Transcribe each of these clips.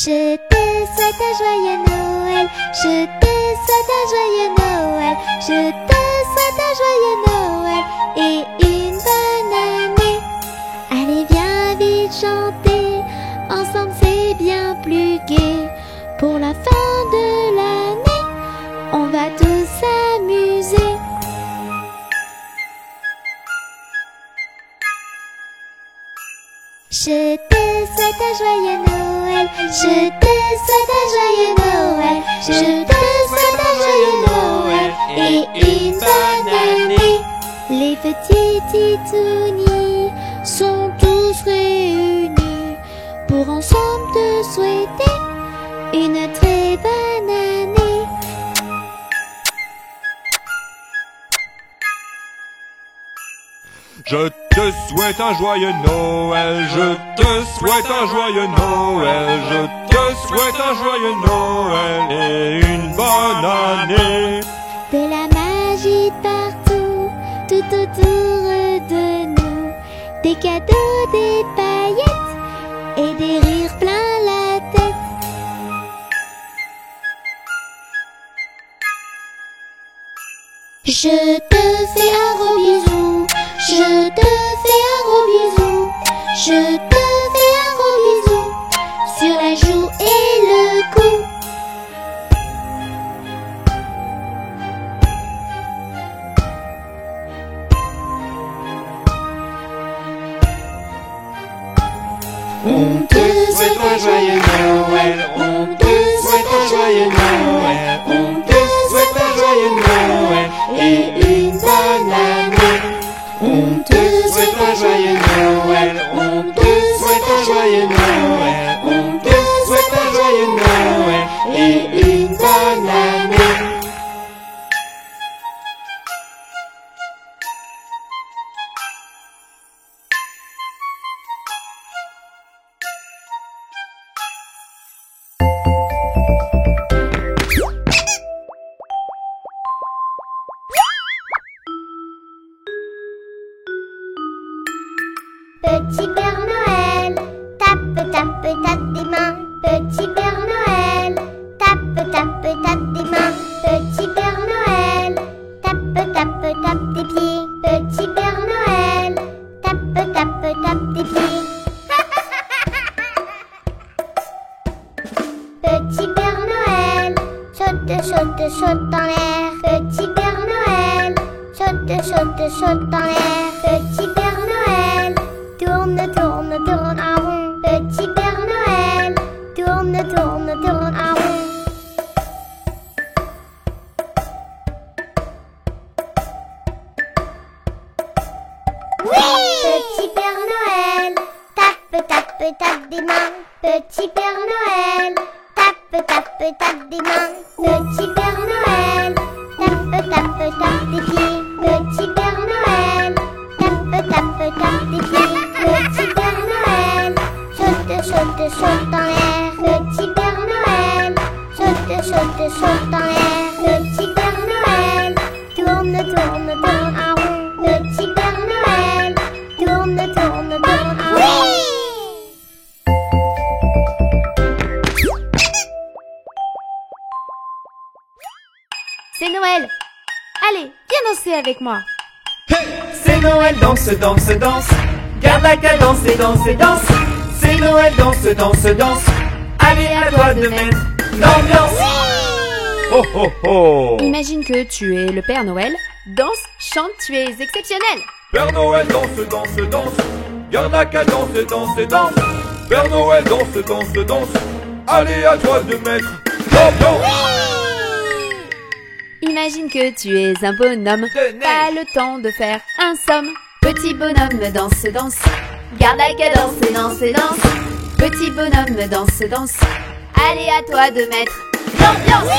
Je te souhaite un joyeux Noël, je te souhaite un joyeux Noël, je te souhaite un joyeux Noël et une bonne année. Allez viens vite chanter, ensemble c'est bien plus gai. Pour la fin de l'année, on va tous s'amuser. Je te souhaite un joyeux Noël, je te souhaite un joyeux Noël, je te souhaite un joyeux Noël et une bonne année. Les petits titounis sont tous réunis pour ensemble te souhaiter une très bonne année. Je te souhaite un joyeux Noël, je te souhaite un joyeux Noël, je te souhaite un joyeux Noël et une bonne année. De la magie partout, tout autour de nous, des cadeaux, des paillettes et des rires plein la tête. Je te fais un gros bisou, je te fais un gros bisou, je te fais un gros bisou sur la joue et le cou. On te souhaite un joyeux Noël, on te souhaite un joyeux Noël, on te souhaite un joyeux Noël et une bonne année. On te souhaite un joyeux Noël, on te souhaite un joyeux Noël, on te souhaite un joyeux Noël et une bonne année. Petit Père Noël, tape, tape, tape des mains. Petit Père Noël, tape, tape, tape des mains. Petit Père Noël, tape, tape, tape des pieds. Petit Père Noël, tape, tape, tape des pieds. Petit Père Noël, saute, saute, saute dans l'air. Petit Père Noël, saute, saute, saute dans l'air. Petit Père Noël, tourne, tourne, tourne en rond. Petit Père Noël, tourne, tourne, tourne en rond. Petit Père Noël, tape, tape, tape des mains. Petit Père Noël, tape, tape, tape des mains. Petit Père Noël, tape, tape, tape des pieds. Petit Père Noël, tape, tape, tape des pieds. Petit Père Noël, saute, saute, saute dans l'air. Petit Père Noël, saute, saute, saute dans l'air. Petit Père Noël, tourne, tourne, tourne en rond. Petit Père Noël, tourne, tourne, tourne en rond. C'est Noël! Allez, viens danser avec moi! C'est Noël, danse, danse, danse. Garde la cadence et danse, danse. C'est Noël, danse, danse, danse. Allez, à toi de mettre l'ambiance. Oh oh oh! Imagine que tu es le Père Noël. Danse, chante, tu es exceptionnel! Père Noël danse, danse, danse. Garde la cadence et danse, danse. Père Noël danse, danse, danse. Allez, à toi de mettre l'ambiance. Imagine que tu es un bonhomme. Pas le temps de faire un somme. Petit bonhomme danse, danse. Garde la cadence et danse, danse. Petit bonhomme danse, danse. Allez, à toi de mettre l'ambiance.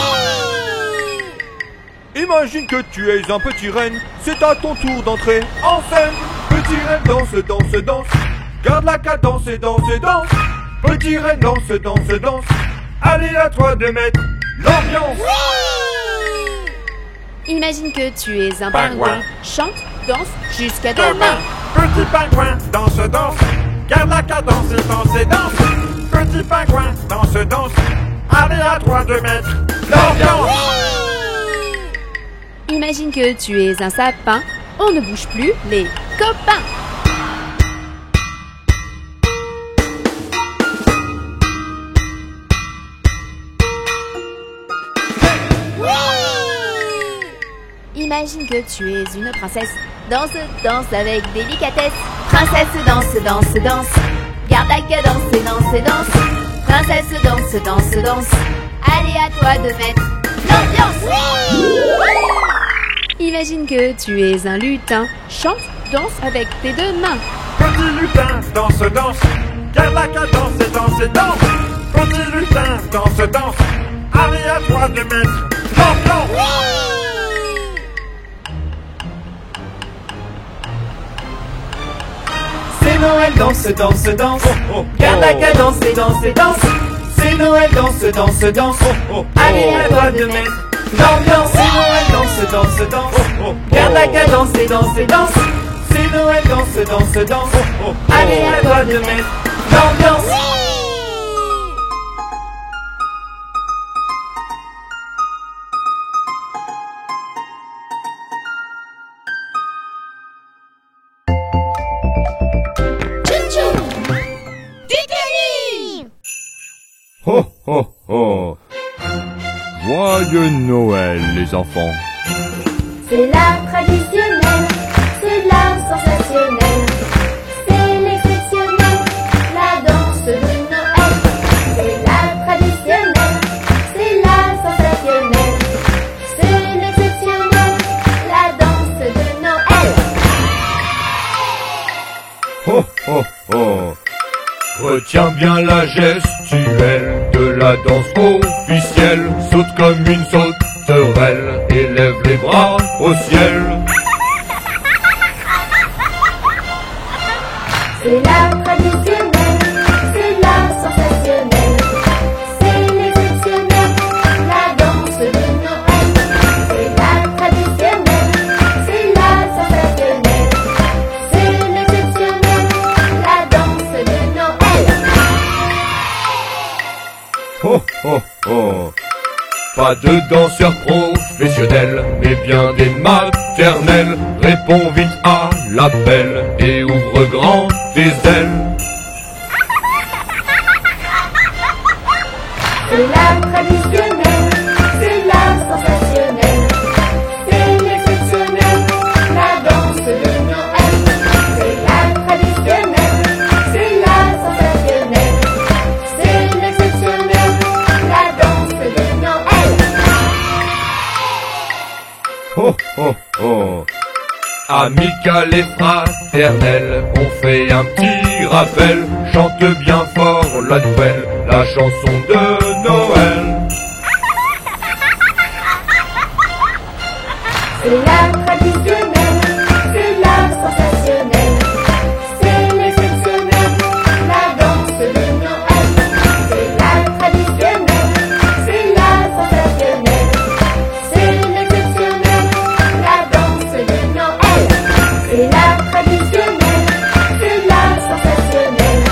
Imagine que tu es un petit renne. C'est à ton tour d'entrer en scène. Petit renne danse, danse, danse. Garde la cadence et danse, danse. Petit renne danse, danse, danse. Allez, à toi de mettre l'ambiance. Imagine que tu es un pingouin. Chante, danse jusqu'à demain. Petit pingouin danse, danse. Garde la cadence et danse, danse. Petit pingouin, danse, danse. Allez à toi de mettre l'ambiance. Imagine que tu es un sapin, on ne bouge plus les copains. Imagine que tu es une princesse, danse, danse avec délicatesse. Princesse, danse, danse, danse. Garde la cadence et danse, et danse. Princesse, danse, danse, danse. Allez à toi de mettre l'ambiance. Imagine que tu es un lutin, chante, danse avec tes deux mains. Petit lutin, danse, danse. Garde la cadence et danse, et danse. Petit lutin, danse, danse. Allez à toi de mettre l'ambiance. C'est Noël, danse, danse, danse. Garde la cadence et danse, et danse. C'est Noël, danse, danse, danse. Allez à toi de mettre l'ambiance. C'est Noël, danse, danse, danse. Garde la cadence et danse, et danse. C'est Noël, danse, danse, danse. Allez à toi de mettre l'ambiance. Ho ho ho! Joyeux Noël les enfants! C'est la traditionnelle, c'est la sensationnelle, c'est l'exceptionnel, la danse de Noël. C'est la traditionnelle, c'est la sensationnelle, c'est l'exceptionnel, la danse de Noël. Ho ho ho! Retiens bien la gestuelle de la danse officielle. Saute comme une sauterelle et lève les bras au ciel. C'est la traditionnelle, c'est la sensationnelle, c'est l'exceptionnel, la danse de Noël. C'est la traditionnelle, c'est la sensationnelle, c'est l'exceptionnel, la danse de Noël. Ho ho ho! Pas de danseurs professionnels, mais bien des maternelles. Réponds vite à l'appel et ouvre grand tes ailes. C'est la traditionnelle, c'est la sensationnelle, c'est l'exceptionnel, la danse de Noël. C'est la traditionnelle, c'est la sensationnelle, c'est l'exceptionnel, la danse de Noël. Ho ho ho! Amical et fraternel, on fait un petit rappel. Chante bien fort la nouvelle, la chanson de Noël. C'est la traditionnelle, c'est la sensationnelle, c'est l'exceptionnel, la danse de Noël. C'est la traditionnelle, c'est la sensationnelle, c'est l'exceptionnel, la danse de Noël. C'est la traditionnelle, c'est la sensationnelle,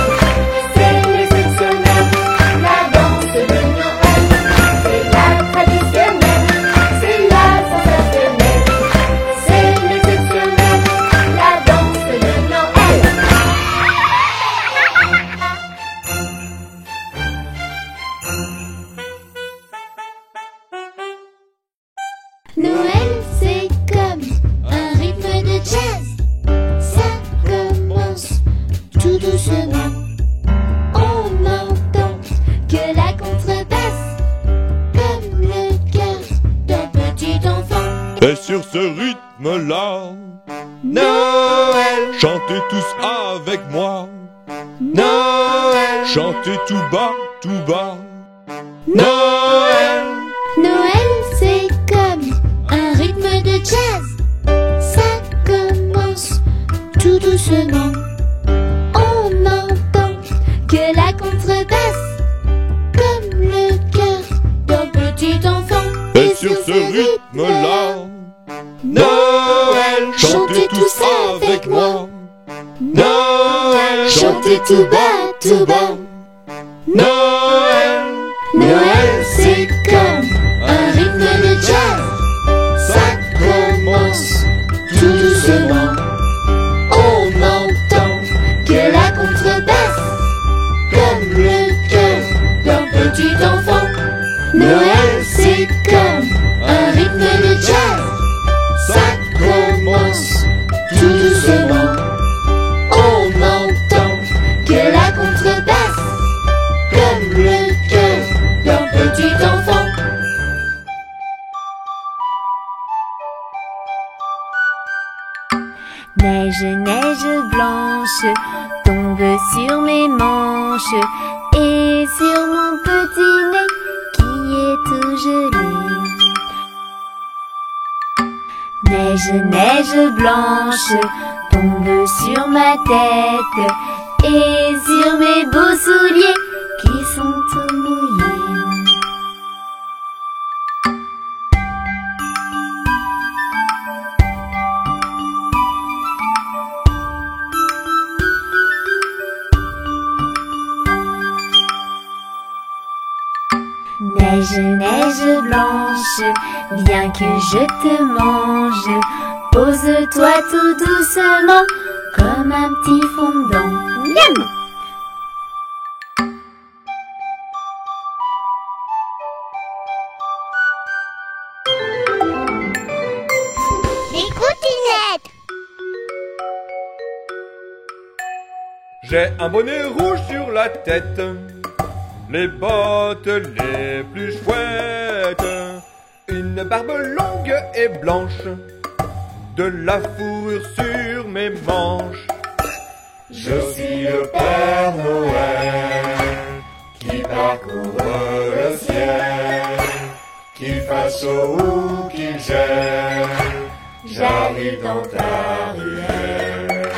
c'est l'exceptionnel, la danse de Noël. C'est la traditionnelle, c'est la sensationnelle, c'est l'exceptionnel, la danse de Noël. Noël, c'est comme un rythme de jazz. Ça commence tout doucement. On entend que la contrebasse, comme le cœur d'un petit enfant. Et sur ce rythme-là, Noël, chantez tous avec moi. Noël, Chantez tout bas, tout bas. Noël. Noël, c'est comme un rythme de jazz. Ça commence tout doucement. On entend que la contrebasse, comme le cœur d'un petit enfant. Et sur ce rythme-là, Noël, chantez tous avec moi. Noël, Chantez tout bas, tout bas. Noël, Noël, c'est comme un rythme de jazz. Ça commence tout doucement. On entend que la contrebasse, comme le cœur d'un petit enfant. Noël, c'est comme un rythme de jazz. Ça commence tout doucement. On entend que la contrebasse, comme le cœur d'un petit enfant. Neige, neige blanche tombe sur mes manches et sur mon petit nez qui est tout joli. Neige, neige blanche tombe sur ma tête et sur mes beaux souliers qui sont tout mouillés. Neige, neige blanche, viens que je te mange. Pose-toi tout doucement comme un petit fondant. Miam! Les coutinettes. J'ai un bonnet rouge sur la tête, les bottes les plus chouettes, une barbe longue et blanche, de la fourrure sur mes manches. Je suis le Père Noël qui parcourt le ciel, qu'il fasse chaud ou qu'il gèle, j'arrive dans ta ruelle.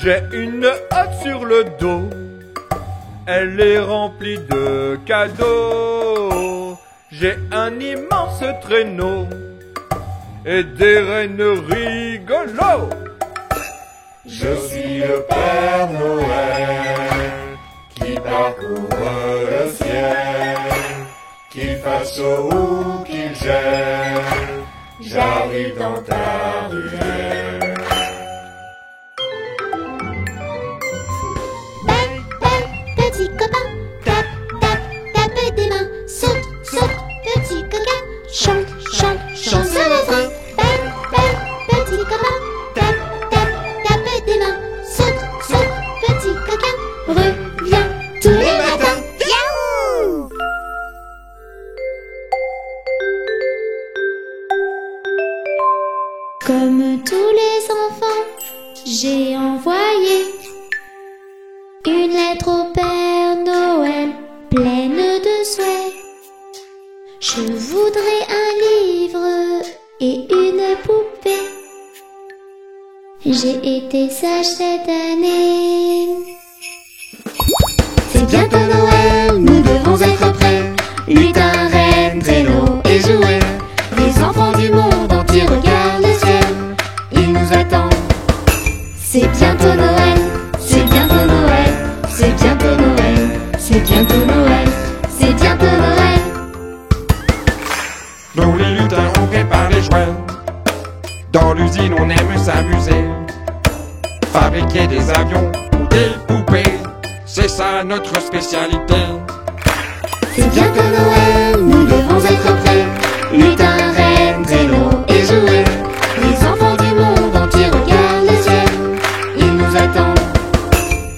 J'ai une hâte sur le dos, elle est remplie de cadeaux. J'ai un immense traîneau et des rennes rigolos. Je suis le Père Noël qui parcourt le ciel, qu'il fasse chaud ou qu'il gèle, j'arrive dans ta ruelle. Petit copain, tape, tape, tape des mains. Saute, saute, petit coquin. Chante, chante, chante ce refrain. Belle, belle, petit copain, tape, tape, tape des mains. Saute, saute, petit coquin. Reviens tous les matins. Yahoo! Comme tous les enfants, j'ai envoyé une lettre au Père Noël, pleine de souhaits. Je voudrais un livre et une poupée. J'ai été sage cette année. C'est bientôt Noël, nous devons être prêts. Lutin, reine, traîneau et jouets. Les enfants du monde entier regardent le ciel. Ils nous attendent. C'est bientôt Noël, c'est bientôt Noël, c'est bientôt Noël, c'est bientôt Noël, c'est bientôt Noël. Nous les lutins on prépare les jouets. Dans l'usine on aime s'amuser. Fabriquer des avions ou des poupées, c'est ça notre spécialité. C'est bientôt Noël, nous devons être prêts. Lutin, reine, traîneau et jouets. Les enfants du monde entier regardent le ciel. Ils nous attendent.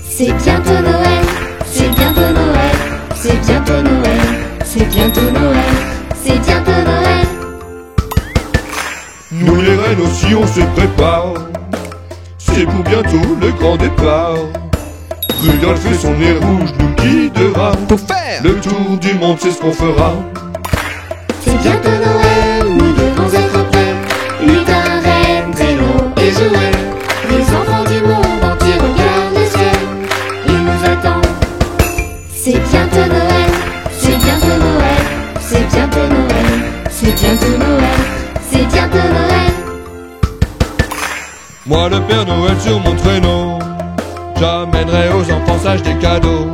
C'est bientôt Noël, c'est bientôt Noël, c'est bientôt Noël, c'est bientôt Noël, c'est bientôt Noël. Nous les reines aussi on se prépare, c'est pour bientôt le grand départ. Rudolph et son nez rouge nous guidera. Pour faire le tour du monde, c'est ce qu'on fera. C'est bientôt Noël, nous devons être prêts. Lutin, reine, traîneau et jouets. Les enfants du monde entier regardent le ciel. Ils nous attendent. C'est bientôt Noël, c'est bientôt Noël, c'est bientôt Noël, c'est bientôt Noël, c'est bientôt Noël. Moi le Père Noël sur mon traîneau, j'amènerai aux enfants sages des cadeaux.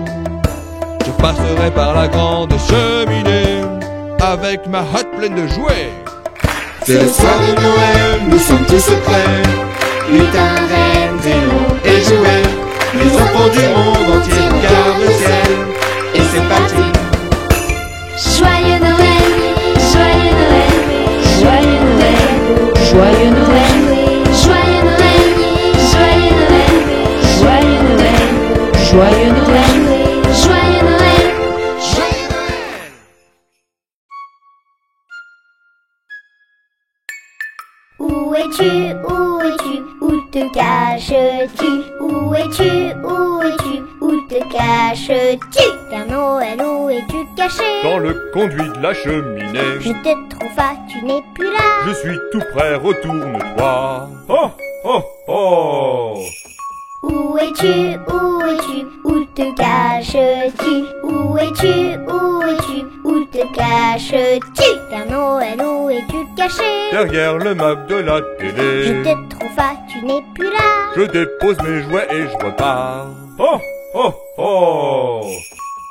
Je passerai par la grande cheminée avec ma hotte pleine de jouets. C'est le soir de Noël, nous sommes tous prêts. Lutin, reine, traîneau et jouets. Les enfants du monde entier regardent le ciel. Et c'est parti. Joyeux Noël, joyeux Noël, joyeux Noël, joyeux Noël, joyeux Noël, joyeux Noël, joyeux Noël, joyeux Noël, joyeux Noël, joyeux Noël. Où es-tu, où es-tu, où te caches-tu? Où es-tu, où es-tu, où te caches-tu? Père Noël, où es-tu caché? Dans le conduit de la cheminée, Je te trouve pas, tu n'es plus là. je suis tout prêt, retourne-toi. Oh, oh, oh. Où es-tu, où es-tu, où te caches-tu? Où es-tu, où es-tu, où te caches-tu? Père Noël, où es-tu caché? Derrière le meuble de la Je télé, te trouve pas, tu n'es plus là. je dépose mes jouets et je repars. Oh, oh, oh.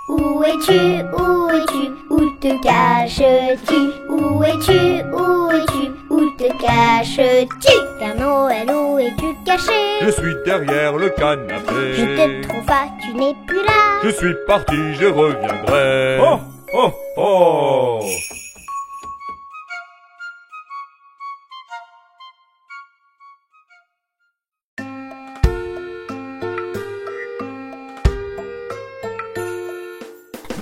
Où es-tu, où es-tu, où te caches-tu? Où es-tu, où es-tu, où te caches-tu? Père Noël, où es-tu caché? Je suis derrière le Je canapé. te trouve pas, tu n'es plus là. Je suis parti, je reviendrai. Oh, oh, oh.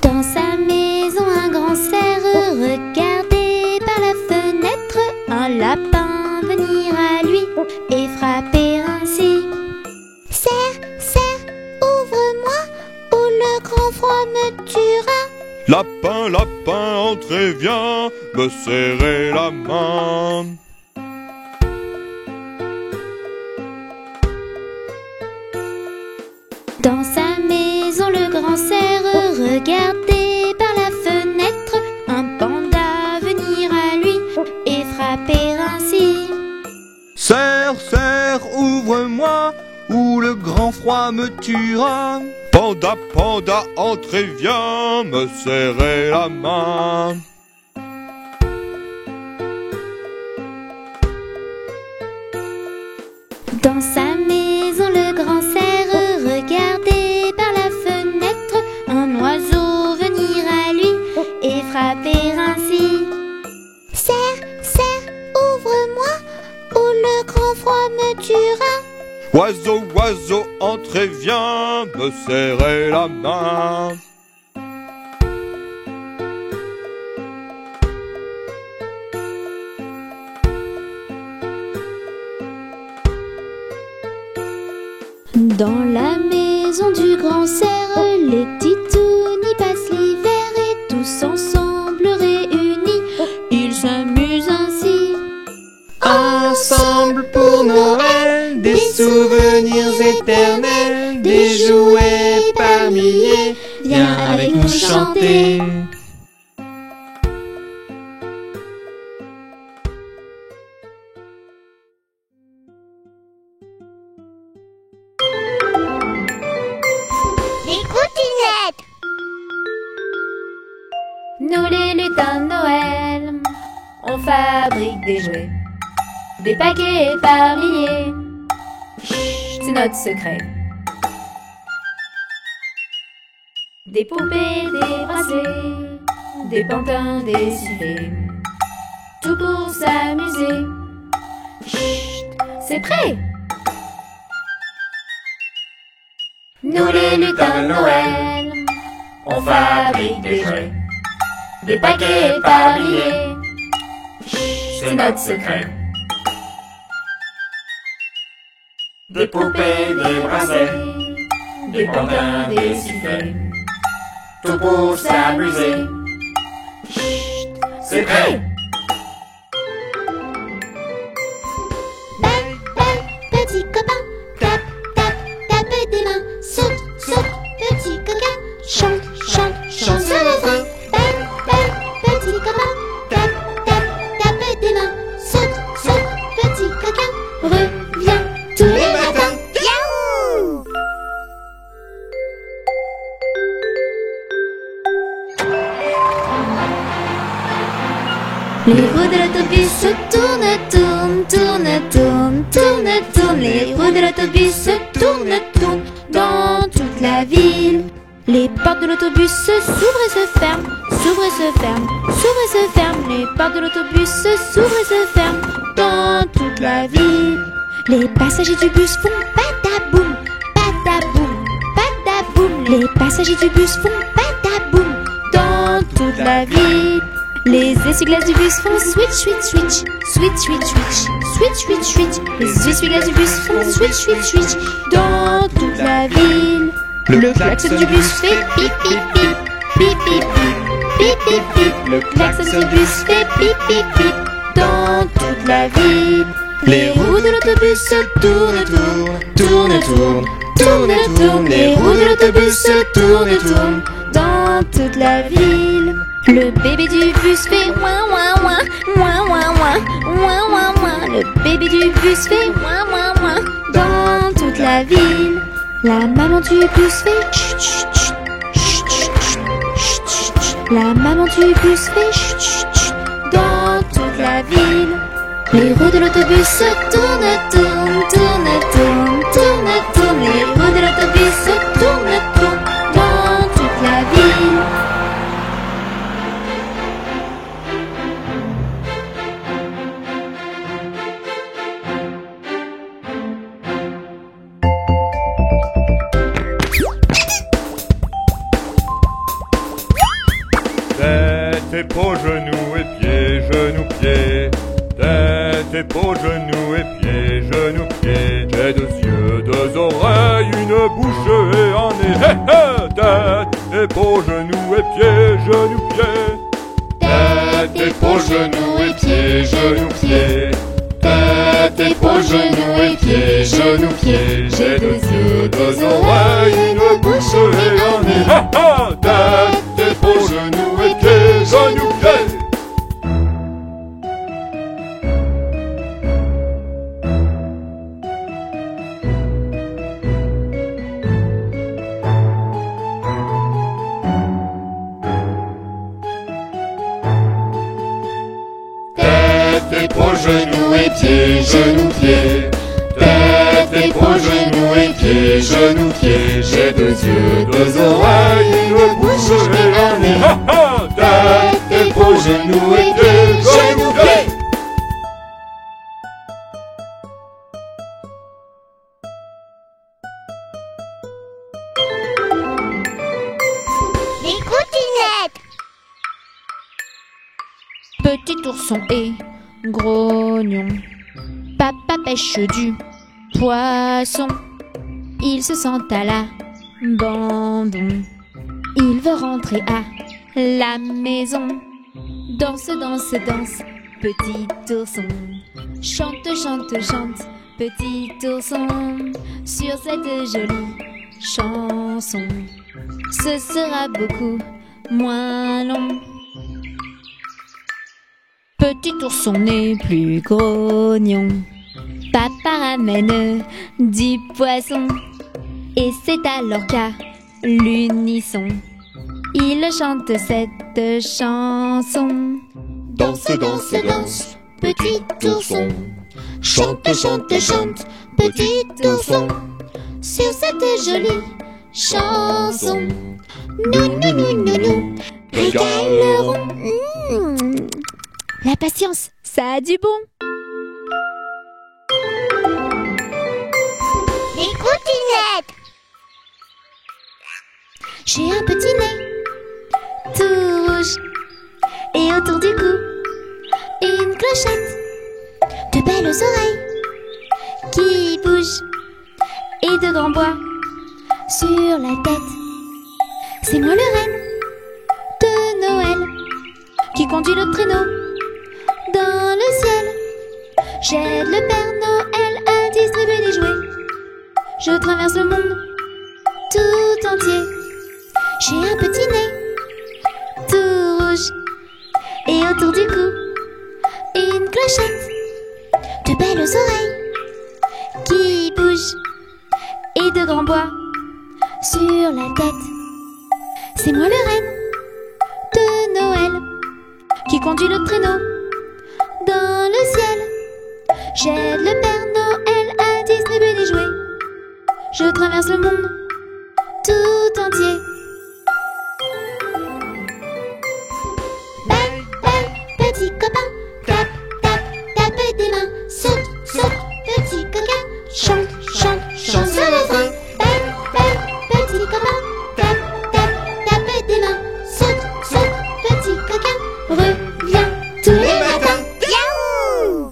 Dans sa maison, un grand cerf regardait par la fenêtre un lapin venir à lui et frapper ainsi. Cerf, cerf, ouvre-moi ou le grand froid me tuera. Lapin, lapin, entrez, viens me serrer la main. Dans sa maison, le grand cerf regardait par la fenêtre un panda venir à lui et frapper ainsi. Cerf, cerf, ouvre-moi, ou le grand froid me tuera. Panda, panda, entrez, viens me serrer la main. Dans sa maison, le grand cerf regardait par la fenêtre un oiseau venir à lui et frapper ainsi. Cerf, cerf, ouvre-moi ou le grand froid me tuera. Oiseau, oiseau, entrez, viens me serrer la main. Dans la maison du grand cerf, les titounes y passent l'hiver et tous ensemble réunis, ils s'amusent ainsi. Ensemble pour Noël, des souvenirs éternels, des jouets par milliers. Viens avec nous chanter. Des coutinettes. Nous les lutins de Noël, on fabrique des jouets, des paquets par milliers. Chut, c'est notre secret. Des poupées, des bracelets, des pantins, des sifflets, tout pour s'amuser. Chut, c'est prêt. Nous les lutins de Noël, on fabrique des jouets, des paquets par milliers. Chut, c'est notre secret. Des poupées, des bracelets, des pantins, des sifflets, tout pour s'amuser. chut, C'est prêt. Bang, bang, petit copain, tape, tape, tape des mains, saute, saute, petit coquin, chante, chante, chante ce refrain. Bang, bang, petit copain, tape, tape, tape des mains, saute, saute, petit coquin, reviens tous les matins. Yahoo! tournent, tournent, tournent, tournent. Les roues de l'autobus tournent, tournent dans toute la ville. Les portes de l'autobus s'ouvrent et se ferment, s'ouvrent et se ferment, s'ouvrent et se ferment. Les portes de l'autobus s'ouvrent et se ferment dans toute la ville. Les passagers du bus font pataboum, pataboum, pataboum. Les passagers du bus font pataboum dans toute la ville. Les essuie-glaces du bus font switch, switch, switch, switch, switch, switch, switch, switch, switch. Les essuie-glaces du bus font switch, switch, switch dans toute la ville. Le klaxon du bus fait pip, pip, pip, pip, pip, pip, pip, pip, pip. Le klaxon du bus fait pip, pip, pip dans toute la ville. Les roues de l'autobus tournent, tournent, tournent, tournent, tournent, tournent. Les roues de l'autobus tournent, tournent dans toute la ville. Le bébé du bus fait ouin, ouin, ouin, ouin, ouin, ouin, ouin, ouin, ouin. Le bébé du bus fait ouin, ouin, ouin dans toute la ville. La maman du bus fait chut, chut, chut, chut, chut, chut, chut, chut. La maman du bus fait chut, chut, chut dans toute la ville. Les roues de l'autobus tournent, tournent, tournent, tournent, tournent, tournent. Les roues de l'autobus tournent, tournent dans toute la ville. Tête, épaules, genoux et pieds, genoux, pieds. Tête, épaules, genoux et pieds, genoux, pieds. J'ai 2 yeux, 2 oreilles, une bouche et un nez. Hé hé. Tête, épaules, genoux et pieds, genoux, pieds. Tête, épaules, genoux et pieds, genoux, pieds. Tête, épaules, genoux et pieds, genoux, pieds. J'ai 2 yeux, 2 oreilles, une bouche et un nez. Hé hé. Tête, épaules, genoux et pieds, genoux, pieds. Épaules, genoux et pieds, genoux, pieds. Tête, épaules, genoux et pieds, genoux, pieds. J'ai 2 yeux, 2 oreilles, une bouche et un nez. Ha ha. Tête, épaules, genoux et pieds, genoux, pieds. Les coutinettes. Petit ourson et grognon, papa pêche du poisson. Il se sent à l'abandon. Il veut rentrer à la maison. Danse, danse, danse, petit ourson. Chante, chante, chante, petit ourson. Sur cette jolie chanson, ce sera beaucoup moins long. Petit ourson n'est plus grognon. Papa ramène du poisson. Et c'est alors qu'à l'unisson, il chante cette chanson. Danse, danse, danse, petit ourson. Chante, chante, chante, petit ourson. Sur cette jolie chanson, nous régalerons. La patience, ça a du bon. Les coutinettes. J'ai un petit nez tout rouge et autour du cou une clochette, de belles oreilles qui bougent et de grands bois sur la tête. C'est moi le renne de Noël qui conduit le traîneau dans le ciel. J'aide le Père Noël à distribuer des jouets. Je traverse le monde tout entier. J'ai un petit nez tout rouge et autour du cou une clochette, de belles oreilles qui bougent et de grands bois sur la tête. C'est moi le renne de Noël qui conduit le traîneau dans le ciel. J'aide le Père Noël à distribuer des jouets. Je traverse le monde tout entier. Belle, belle, petit copain, tape, tape, tape des mains. Saute, saute, petit coquin, chante, chante, chante sur le feu. Belle, belle, petit copain, tape, tape, tape des mains. Saute, saute, petit coquin, reviens tous les matins. Yahoo!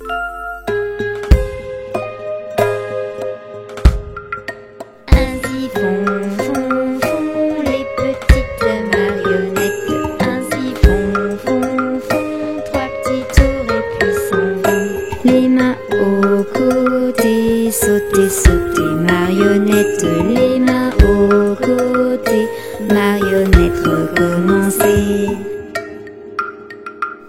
Ainsi font, font, font les petites marionnettes. Ainsi font, font, font trois petits tours et puis s'en vont. Les mains aux côtés, sauter, sauter, marionnette. Les mains aux côtés, marionnette, recommencer.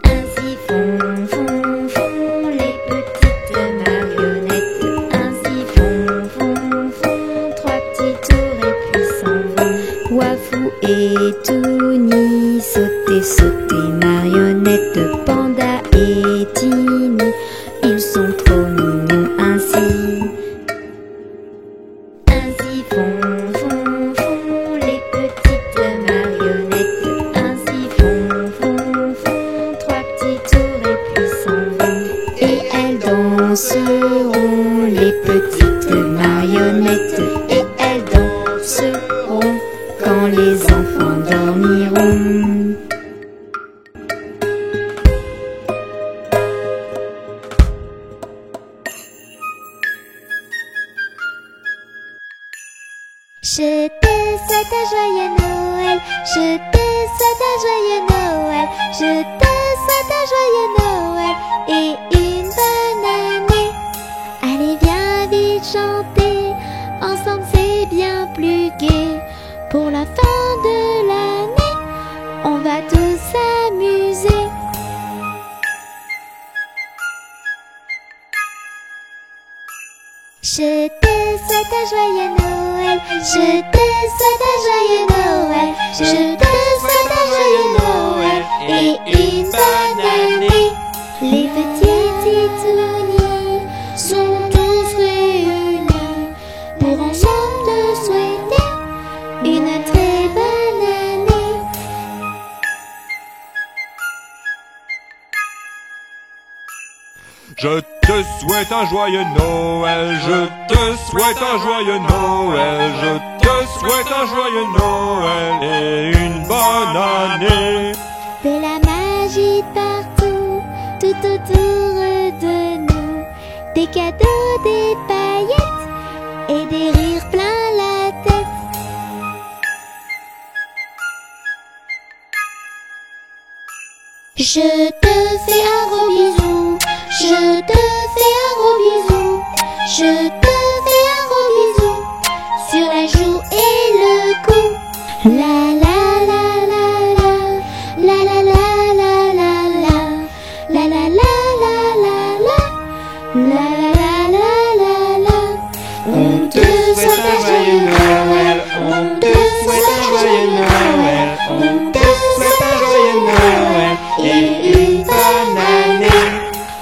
Ainsi font, font, font les petites marionnettes. Ainsi font, font, font trois petits tours et puis s'en vont. Wafou et Touni, sauter, sauter, marionnette. Panda et Tini, ils sont trop mignons ainsi. Ainsi font, font, font les petites marionnettes. Ainsi font, font, font trois petits tours et puis s'en vont. Et elles danseront, les petites marionnettes. Et elles danseront quand les enfants dormiront. Je te souhaite un joyeux Noël, je te souhaite un joyeux Noël, je te souhaite un joyeux Noël et une bonne année. Allez viens vite chanter, ensemble c'est bien plus gai. Pour la fin de l'année, on va tous s'amuser. Je te souhaite un joyeux Noël, je te souhaite un joyeux Noël, je te souhaite un joyeux Noël et une bonne année. Les petits titounis sont tous réunis pour ensemble te souhaiter une très bonne année. Je te souhaite un joyeux Noël, je te souhaite un joyeux Noël, je te souhaite un joyeux Noël et une bonne année. De la magie partout, tout autour de nous. Des cadeaux, des paillettes et des rires plein la tête. Je te fais un gros bisou, je te fais un gros bisou, je te fais un gros bisou sur la joue et le cou. La la la la la, la la la la la la, la la la la la la, la la la la la. On te souhaite un joyeux Noël, on te souhaite un joyeux Noël, on te souhaite un joyeux Noël et une bonne année.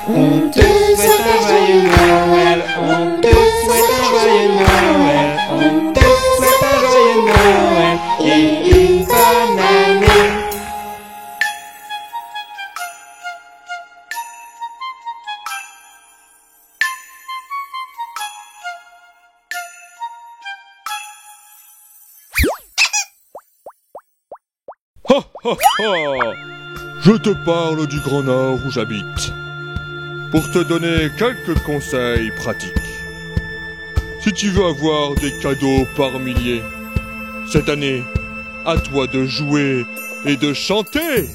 On te souhaite un joyeux Noël, on te souhaite un joyeux Noël, on te souhaite un joyeux Noël et une bonne année. Ha ha ha! Je te parle du Grand Nord où j'habite, pour te donner quelques conseils pratiques. Si tu veux avoir des cadeaux par milliers, cette année, à toi de jouer et de chanter.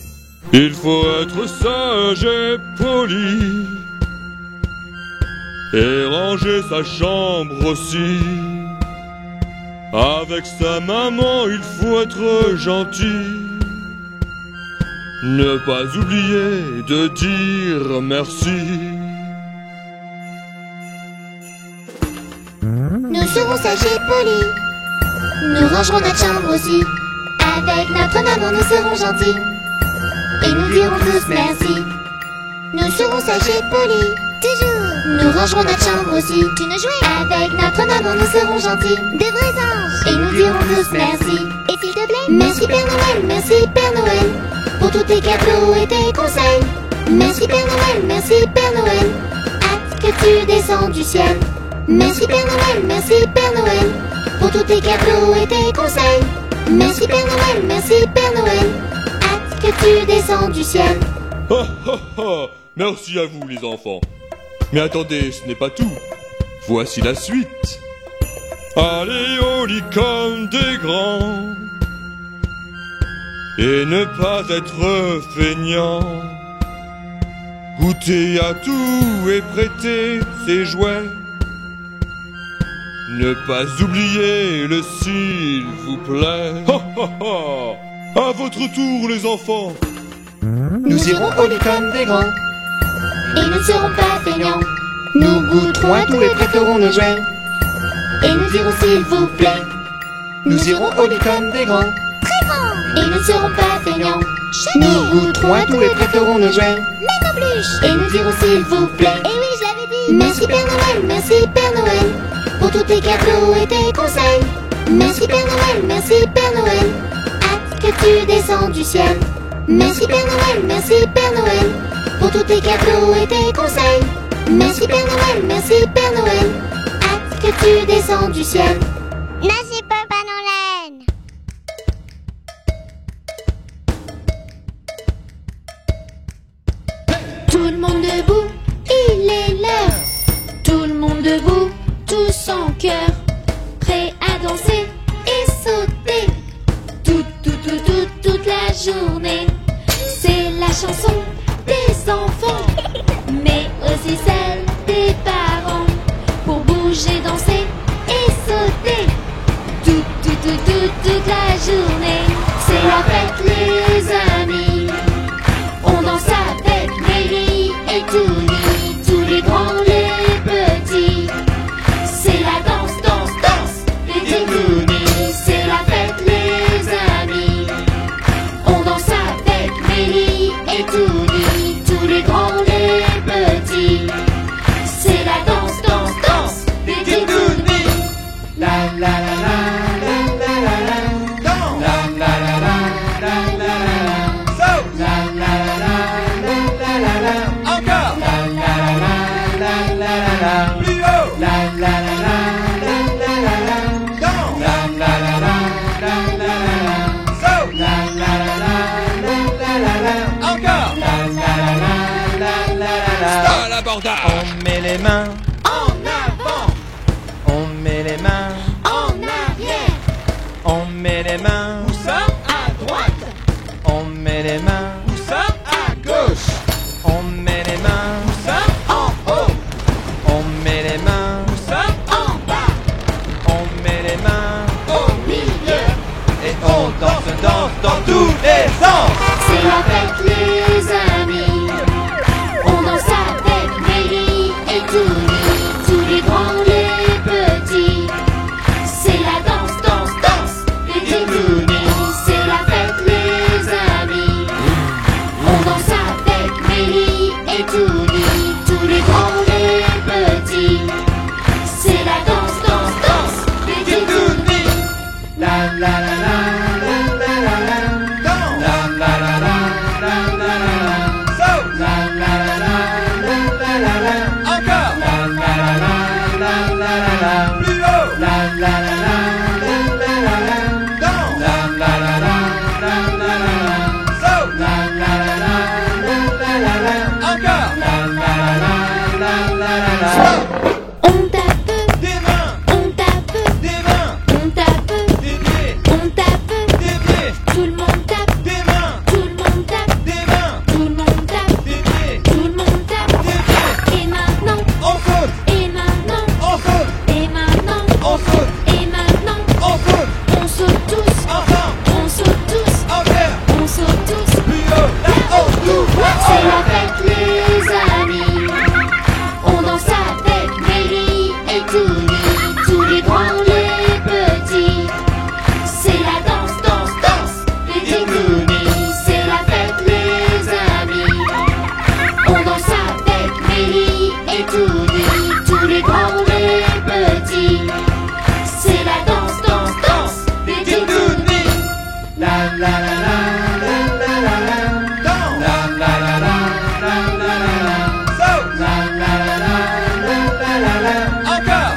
Il faut être sage et poli, et ranger sa chambre aussi. Avec sa maman, il faut être gentil. Ne pas oublier de dire merci. Nous serons sages et polis, nous rangerons notre chambre aussi. Avec notre maman, nous serons gentils, et nous dirons tous merci. Nous serons sages et polis, toujours. Nous rangerons notre chambre aussi. Tous nos jouets. Avec notre maman, nous serons gentils. De vrais anges. Et nous dirons tous merci. Et s'il te plaît, merci Père Noël, merci Père Noël, pour tous tes cadeaux et tes conseils. Merci Père Noël, merci Père Noël, hâte que tu descends du ciel. Merci Père Noël, merci Père Noël, pour tous tes cadeaux et tes conseils. Merci Père Noël, merci Père Noël, hâte que tu descends du ciel. Ha ha ha! Merci à vous les enfants. Mais attendez, ce n'est pas tout. Voici la suite. Allez au lit comme des grands et ne pas être feignant. Goûtez à tout et prêtez ses jouets. Ne pas oublier le s'il vous plaît. Ha ha ha! À votre tour les enfants. Nous irons au lit comme des grands. Et nous ne serons pas feignants. Nous goûterons à tout et prêterons nos jouets. Et nous dirons s'il vous plaît. Nous irons au lit comme des grands. Très grand. Et nous ne serons pas feignants. Nous goûterons à tout et prêterons nos jouets. Même en bluche. Et nous dirons s'il vous plaît. Et oui, je l'avais dit. Merci Père Noël, merci Père Noël, pour tous tes cadeaux et tes conseils. Merci Père Noël, merci Père Noël, hâte que tu descends du ciel. Merci Père Noël, merci Père Noël, pour tous tes cadeaux et tes conseils. Merci Père Noël, merci Père Noël, hâte que tu descends du ciel. Merci Papa Noël. Tout le monde debout, il est l'heure. Tout le monde debout, tous en chœur, prêts à danser et sauter. Toute la journée. C'est la chanson des enfants, mais aussi celle des parents, pour bouger, danser et sauter. Toute la journée. C'est la fête les amis. On danse avec Mélie et Touni, tous les grands, les petits. C'est la danse, danse, danse des Touni. C'est la fête les amis. On danse avec Mélie et Touni, tous les grands, les petits. C'est la danse, danse, danse des Touni. La la la la la la la la. La la la la la la la la. La la la la la la la. Encore. La la la la la la la. Plus haut. La la la la la la la la. Danse. La la la la la la la la. Saute. La la la la la la la. Encore. La la la la la la la. À l'abordage. On met les mains, En avant, on met les mains, en arrière, on met les mains, Où ça? à droite, on met les mains, Où ça? À gauche. on met les mains, Où ça? en haut, on met les mains, Où ça? en bas, on met les mains, au milieu. et on danse, danse dans tous les sens. C'est la fête les amis. On danse avec Mélie et Touni, tous les grands, les petits. C'est la danse, danse, danse des Touni. C'est la fête les amis. On danse avec Mélie et Touni, tous les grands, les petits. C'est la danse, danse, danse des Touni. La la la la la la la la. Danse. La la la la la la la la. Saute. La la la la la la la la. Encore. La la la la la la la la. Plus haut. La la la la la la la la. Danse. La la la la la la la la. Saute. La la la la la la la la. Encore. La la la la la la la. On tape, Des mains. on tape, Des mains. on tape, Des pieds. on tape. Des pieds. Tout le monde tape, Des mains. tout le monde tape, Des mains. tout le monde tape, Des pieds. tout le monde tape. Des pieds. Et maintenant, On saute. et maintenant, On saute. et maintenant, On saute. et maintenant. On saute. On saute tous, Ensemble. on saute tous, En l'air. on saute tous. Plus haut. Là-haut. Tout. C'est la fête les amis. On danse avec Mélie et Touni, tous les grands, les petits. C'est la danse, danse, danse des Touni. C'est la fête les amis. On danse avec Mélie et Touni. Encore.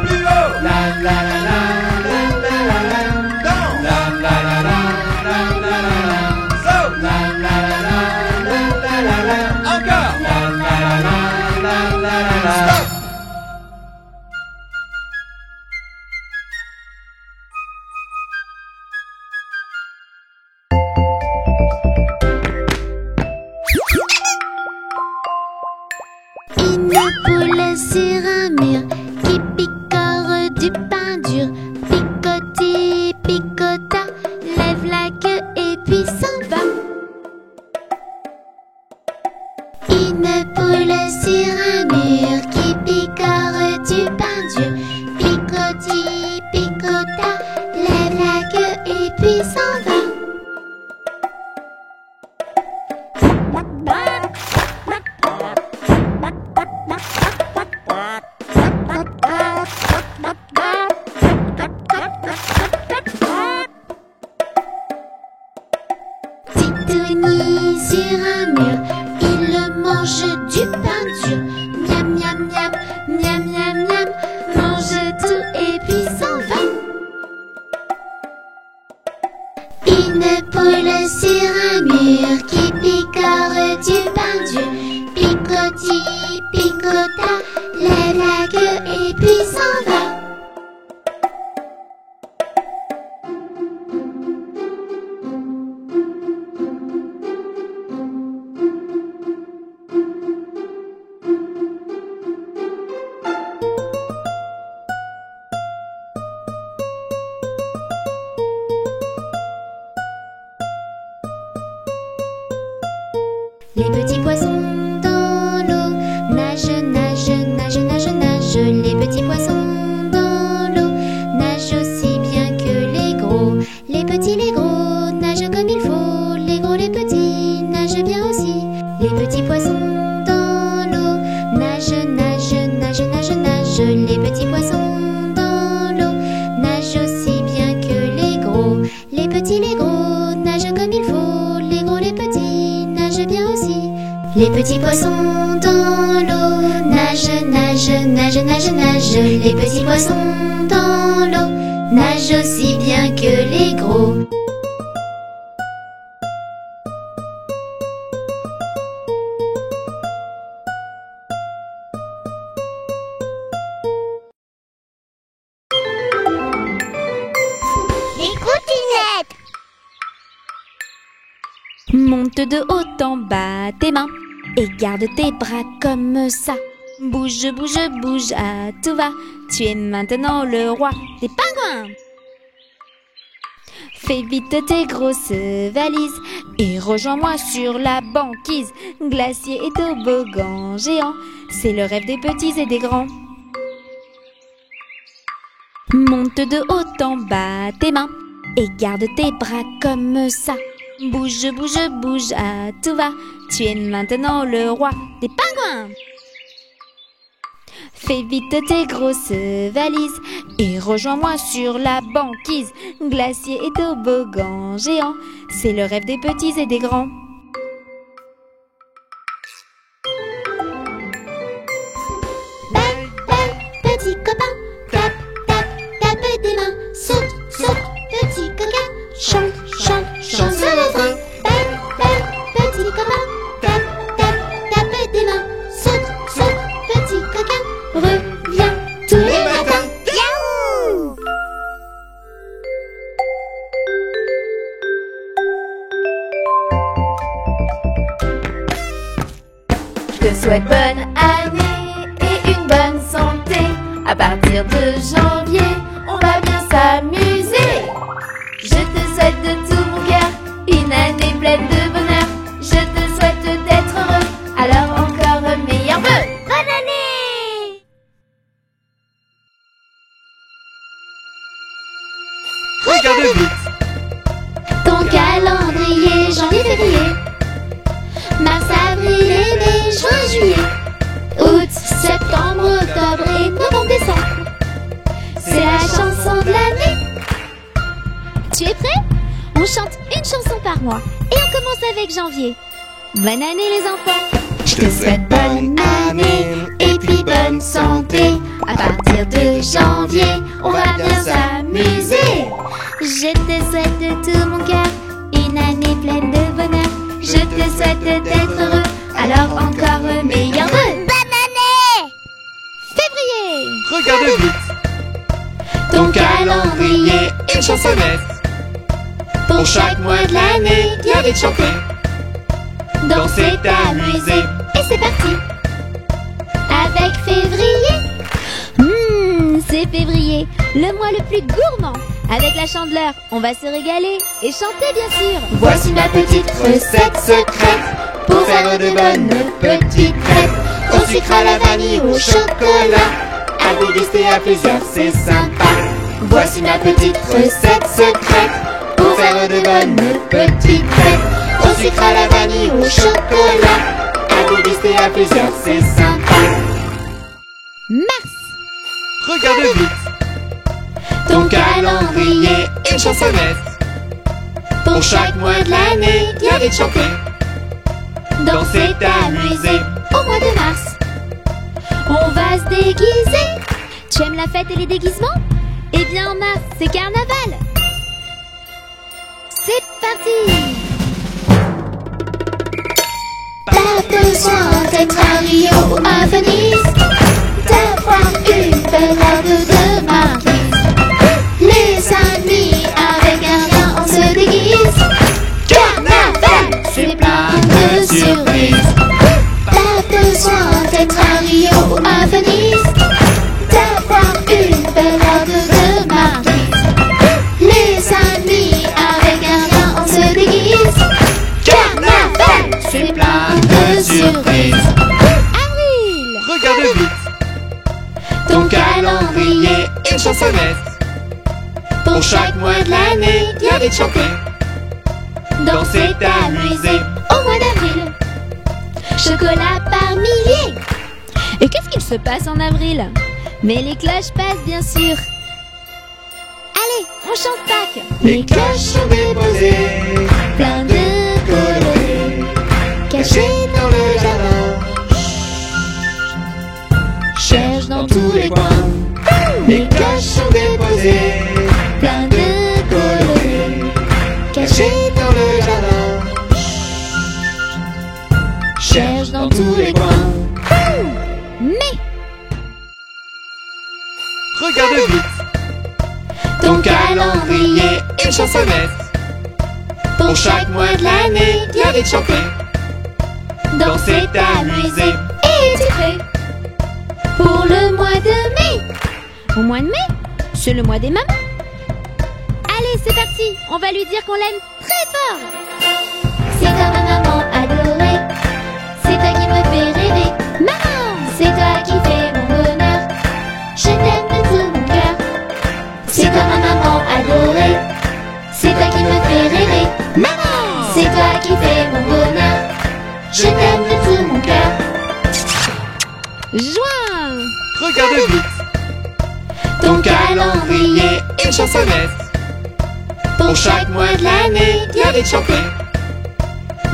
Plus haut. Encore. Stop. Une poule sur un mur qui picore du pain dur. Picoti, picota, lève la queue et puis s'en va. Une poule sur un mur qui picore du pain dur. Picoti, picota, lève la queue et puis s'en va. Titouni sur un mur, il mange du pain dur. Miam, miam, miam, miam, miam, miam, mange tout et puis s'en va. Une poule sur un mur qui picore du pain dur. Picoti, picota, lève la queue et puis s'en va. Les petits poissons dans l'eau nagent, nagent, nagent, nagent, nagent. Les petits poissons dans l'eau nagent aussi bien que les gros. Les petits, les gros nagent comme il faut. Les gros, les petits nagent bien aussi. Les petits poissons dans l'eau nagent, nagent, nagent, nagent, nagent. Les petits poissons dans l'eau nagent aussi bien que les gros. Les petits, les gros nagent comme il faut. Les gros, les petits nagent bien aussi. Les petits poissons dans l'eau nagent, nagent, nagent, nagent, nagent. Les petits poissons dans l'eau nagent aussi bien que les gros. Les trottinettes. Monte de haut en bas tes mains et garde tes bras comme ça. Bouge, bouge, bouge à tout va. Tu es maintenant le roi des pingouins. Fais vite tes grosses valises et rejoins-moi sur la banquise. Glacier et toboggan géant, c'est le rêve des petits et des grands. Monte de haut en bas tes mains et garde tes bras comme ça. Bouge, bouge, bouge à tout va. Tu es maintenant le roi des pingouins. Fais vite tes grosses valises et rejoins-moi sur la banquise. Glacier et toboggan géant, c'est le rêve des petits et des grands. Tape, tape, petit copain. Tape, tape, tape des mains. Saute, saute, petit coquin. Chante, chante, chante sur le train. Tape, tape, petit copain. Tape, tape, tape des mains. Saute, saute, petit coquin. Reviens tous les matins. Yahoo! Je te souhaite bonne année et une bonne santé. À partir de janvier, on va bien s'amuser. Je te souhaite de tout mon cœur une année pleine de bonheur. Je te souhaite d'être heureux, alors encore meilleurs vœux. Bonne année. Regardez vite. Ton calendrier, janvier, février. Mars, avril, mai, juin, juillet. Août, septembre, octobre et novembre, décembre. C'est la chanson de l'année. Tu es prêt? On chante une chanson par mois. Et on commence avec janvier. Bonne année les enfants. Je te souhaite bonne année. partir de janvier, on va bien s'amuser. Je te souhaite de tout mon cœur une année pleine de bonheur. Je te souhaite d'être heureux, alors encore meilleur vœu. Bonne année! Février, Regarde vite, Ton calendrier, une chansonnette. Pour chaque mois de l'année, viens vite chanter. Danser, t'amuser. et c'est parti. Avec février, c'est février, le mois le plus gourmand. Avec la Chandeleur, on va se régaler et chanter bien sûr. Voici ma petite recette secrète pour faire de bonnes petites crêpes. Au sucre, à la vanille, au chocolat, à déguster à plusieurs, c'est sympa. Voici ma petite recette secrète pour faire de bonnes petites crêpes. Au sucre, à la vanille, au chocolat, à déguster à plusieurs, c'est sympa. Mars, regarde vite, Ton calendrier, une chansonnette. Pour chaque mois de l'année, viens vite chanter. Danser, t'amuser. au mois de mars, on va se déguiser. Tu aimes la fête et les déguisements? Eh bien en mars, c'est carnaval. C'est parti. Pas besoin d'être à Rio ou à Venise, d'avoir une belle robe de Maryse. Les amis, avec un rien, on se déguise. Carnaval, c'est plein de surprises. Pas besoin d'être à Rio ou à Venise, d'avoir une belle robe de Maryse. Les amis, avec un rien, on se déguise. Carnaval, c'est plein de surprises. Avril, regarde vite, Ton calendrier, une chansonnette. Pour chaque mois de l'année, viens vite chanter. Danser, t'amuser. au mois d'avril, chocolat par milliers. Et qu'est-ce qu'il se passe en avril? Mais les cloches passent bien sûr. Allez, on chante Pâques. Les cloches sont déposées, Plein de colorées, cachées dans le jardin. Cherche dans tous les coins. Les cloches sont déposées, plein de colorées, cachées dans le jardin. Cherche dans tous les coins. mai, regarde vite, Ton calendrier, une chansonnette. Pour chaque mois de l'année, viens vite chanter. Danser, t'amuser. et c'est prêt pour le mois de mai. Au mois de mai, c'est le mois des mamans. Allez, c'est parti, on va lui dire qu'on l'aime très fort. C'est toi ma maman adorée, c'est toi qui me fais rêver. Maman, c'est toi qui fais mon bonheur, je t'aime de tout mon cœur. C'est toi ma maman adorée, c'est toi qui me fais rêver. Maman, c'est toi qui fais mon bonheur, je t'aime de tout mon cœur. Juin, regarde vite, Ton calendrier, une chansonnette. Pour chaque mois de l'année, viens vite chanter.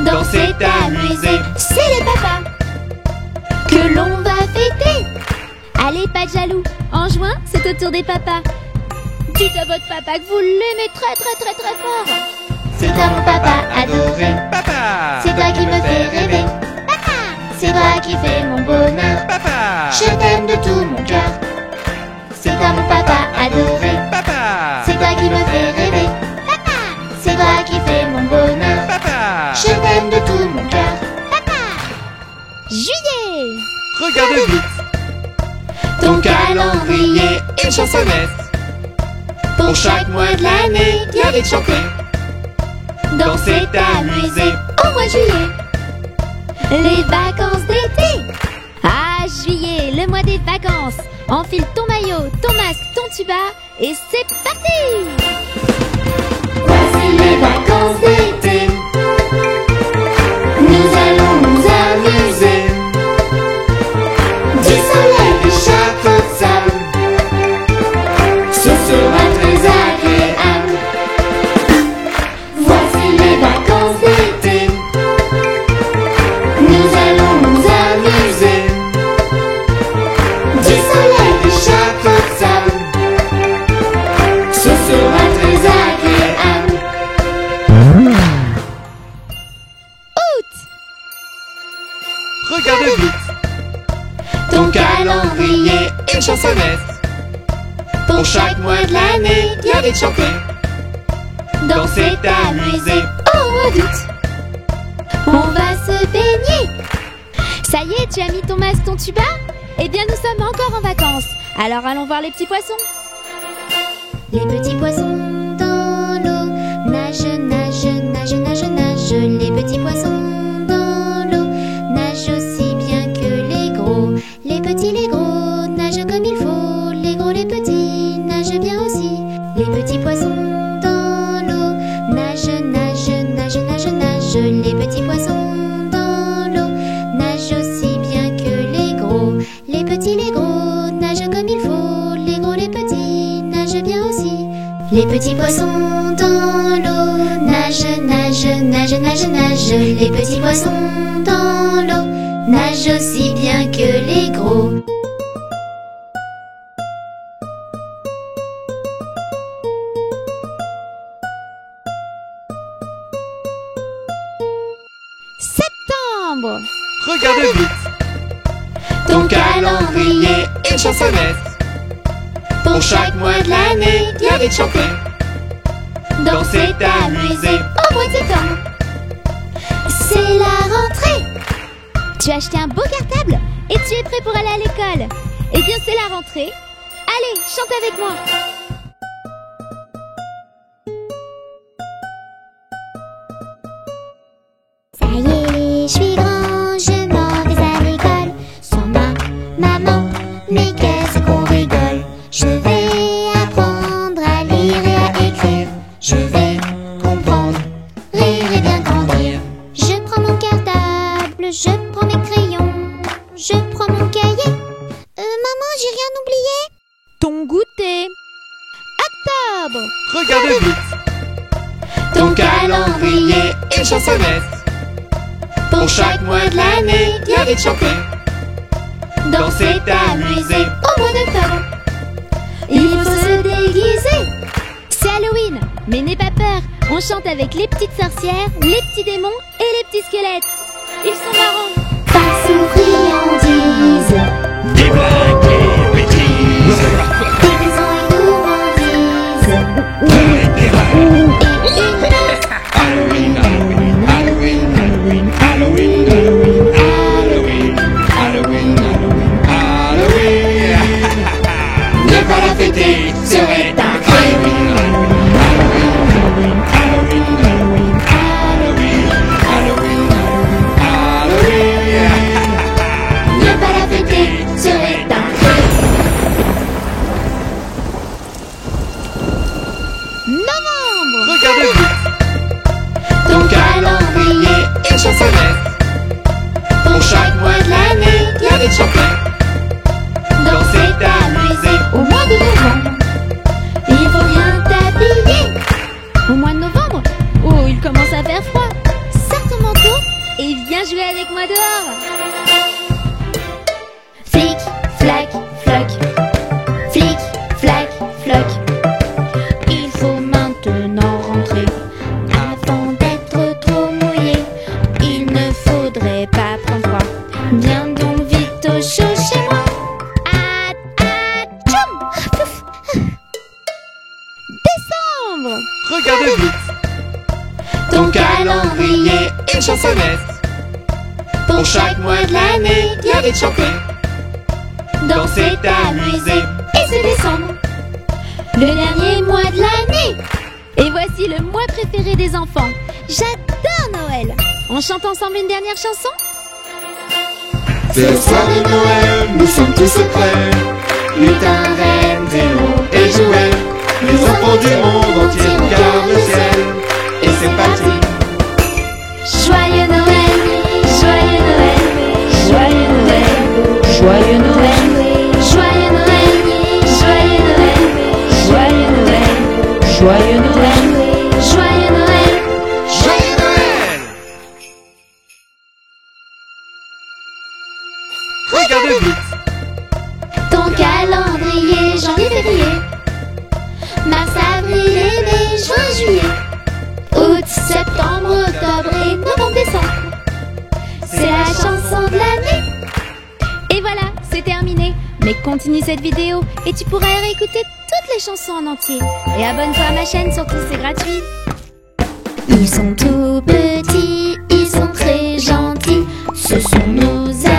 Danser, t'amuser. c'est les papas que l'on va fêter. Allez, pas de jaloux, en juin, c'est au tour des papas. Dites à votre papa que vous l'aimez très très très très fort. C'est toi mon papa adoré, papa, c'est toi qui me fais rêver. Papa, c'est toi qui fais mon bonheur, papa, je t'aime de tout mon cœur. C'est toi mon papa adoré, papa, c'est toi qui me fais rêver. Papa, c'est toi qui fais mon bonheur, papa, je t'aime de tout mon cœur. Papa, Juillet, regarde vite, Ton calendrier, une chansonnette. Pour chaque mois de l'année, viens vite chanter. Danser, t'amuser. au mois de juillet, les vacances d'été. Ah, juillet, le mois des vacances. Enfile ton maillot, ton masque, ton tuba et c'est parti. voici les vacances d'été, nous allons nous amuser. Du soleil, des châteaux de sable, ce sera très agréable. Voici les vacances d'été, nous allons nous amuser. Du soleil, des châteaux de Ton calendrier, une chansonnette. Pour chaque mois de l'année, bien vite chanter. Danser, t'amuser. Oh, mois d'août, on va se baigner. Ça y est, tu as mis ton masque, ton tuba? Eh bien, nous sommes encore en vacances. Alors allons voir les petits poissons. Les petits poissons dans l'eau nagent, nagent, nagent, nagent, nagent. Les petits poissons dans l'eau nagent aussi bien que les gros. Les petits, les gros nagent comme il faut. Les gros, les petits nagent bien aussi. Les petits poissons dans l'eau nagent, nagent, nagent, nagent, nagent. Les petits poissons dans l'eau nagent aussi bien que les gros. Les petits, les gros nagent comme il faut. Les gros, les petits nagent bien aussi. Les petits poissons dans l'eau nagent, nagent, nagent, nagent, nagent. Les petits poissons dans l'eau nagent aussi bien que les gros. Septembre. Regardez vite. Ton calendrier, une chansonnette. Pour chaque mois de l'année, bien vite chanter. Danser, t'amuser. Au mois de septembre, c'est la rentrée. Tu as acheté un beau cartable et tu es prêt pour aller à l'école. Eh bien, c'est la rentrée. Allez, chante avec moi. Ça y est, je suis grand, je m'en vais à l'école. Sans ma maman, mais qu'est-ce qu'on rigole. Je vais apprendre à lire et à écrire. Je vais comprendre, rire et bien grandir. Je prends mon cartable, je prends mes crayons, je prends mon cahier. Maman, j'ai rien oublié. Ton goûter. Octobre. Regardez vite. Ton calendrier, une chansonnette. Pour chaque mois de l'année, bien vite chanter. Danser, t'amuser. Au mois d'octobre, il faut se déguiser. C'est Halloween, mais n'aie pas peur. On chante avec les petites sorcières, les petits démons et les petits squelettes. Ils sont marrants. Farce ou friandises, Des blagues et bêtises. des raisons et gourmandises. Halloween, Halloween, Halloween, Halloween, Halloween, Halloween, Halloween, Halloween, Halloween. Ne pas la fêter serait un crime. Halloween, Halloween, Halloween, Halloween, Halloween, Halloween. Ne pas la fêter serait un crime. Novembre. Regardez vite. Ton calendrier, une chansonnette. Pour chaque mois de l'année, bien vite chanter. Danser, t'amuser. Au mois de novembre, il faut bien t'habiller. Au mois de novembre, oh, il commence à faire froid. Sors ton manteau et viens jouer avec moi dehors. Flic, flac, floc. Flic, flac, floc. Il faut maintenant rentrer avant d'être trop mouillé. Il ne faudrait pas prendre froid. Viens donc vite au chaud chez moi. Décembre. Regardez vite. Ton calendrier, une chansonnette. Pour chaque mois de l'année, bien vite chanter. Danser, t'amuser. Et c'est décembre, le dernier mois de l'année. Et voici le mois préféré des enfants. J'adore Noël. On chante ensemble une dernière chanson? C'est le soir de Noël, nous sommes tous prêts. Lutin, reine, démon et jouets. Les enfants du monde entier regardent le ciel. Et c'est parti. Joyeux Noël, joyeux Noël, joyeux Noël, joyeux Noël, joyeux Noël, joyeux Noël, joyeux Noël, joyeux Noël, joyeux Noël. Joyeux Noël. Regardez vite. Ton calendrier, janvier, février, mars, avril, mai, juin, juillet, août, septembre, octobre et novembre, décembre. C'est la chanson de l'année. Et voilà, c'était Mais continue cette vidéo et tu pourras réécouter toutes les chansons en entier. Et abonne-toi à ma chaîne, surtout c'est gratuit. Ils sont tout petits, ils sont très gentils, ce sont nos amis.